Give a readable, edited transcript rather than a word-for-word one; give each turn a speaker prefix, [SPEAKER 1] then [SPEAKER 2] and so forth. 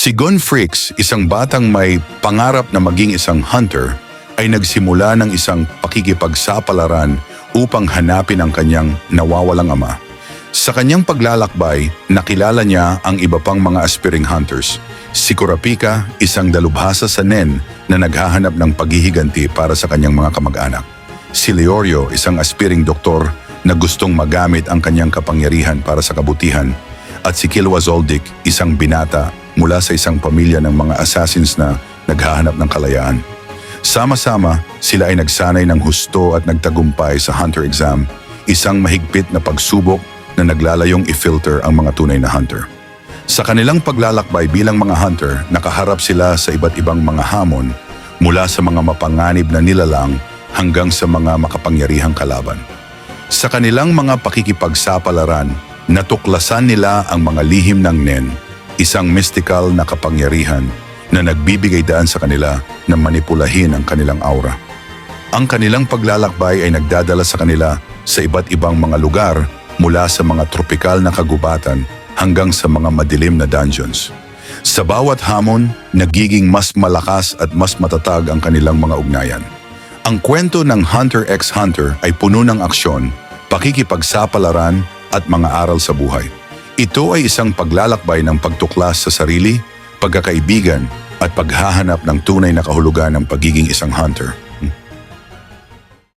[SPEAKER 1] Si Gun Fricks, isang batang may pangarap na maging isang hunter, ay nagsimula ng isang pakikipagsapalaran upang hanapin ang kanyang nawawalang ama. Sa kanyang paglalakbay, nakilala niya ang iba pang mga aspiring hunters. Si Kurapika, isang dalubhasa sa Nen na naghahanap ng paghihiganti para sa kanyang mga kamag-anak. Si Leorio, isang aspiring doktor na gustong magamit ang kanyang kapangyarihan para sa kabutihan. At si Kilwa Zoldyck, isang binata mula sa isang pamilya ng mga assassins na naghahanap ng kalayaan. Sama-sama, sila ay nagsanay ng husto at nagtagumpay sa hunter exam, isang mahigpit na pagsubok na naglalayong i-filter ang mga tunay na hunter. Sa kanilang paglalakbay bilang mga hunter, nakaharap sila sa iba't ibang mga hamon mula sa mga mapanganib na nilalang hanggang sa mga makapangyarihang kalaban. Sa kanilang mga pakikipagsapalaran, natuklasan nila ang mga lihim ng Nen, isang mystical na kapangyarihan na nagbibigay daan sa kanila na manipulahin ang kanilang aura. Ang kanilang paglalakbay ay nagdadala sa kanila sa iba't ibang mga lugar mula sa mga tropikal na kagubatan hanggang sa mga madilim na dungeons. Sa bawat hamon, nagiging mas malakas at mas matatag ang kanilang mga ugnayan. Ang kwento ng Hunter x Hunter ay puno ng aksyon, pakikipagsapalaran at mga aral sa buhay. Ito ay isang paglalakbay ng pagtuklas sa sarili, pagkakaibigan at paghahanap ng tunay na kahulugan ng pagiging isang hunter.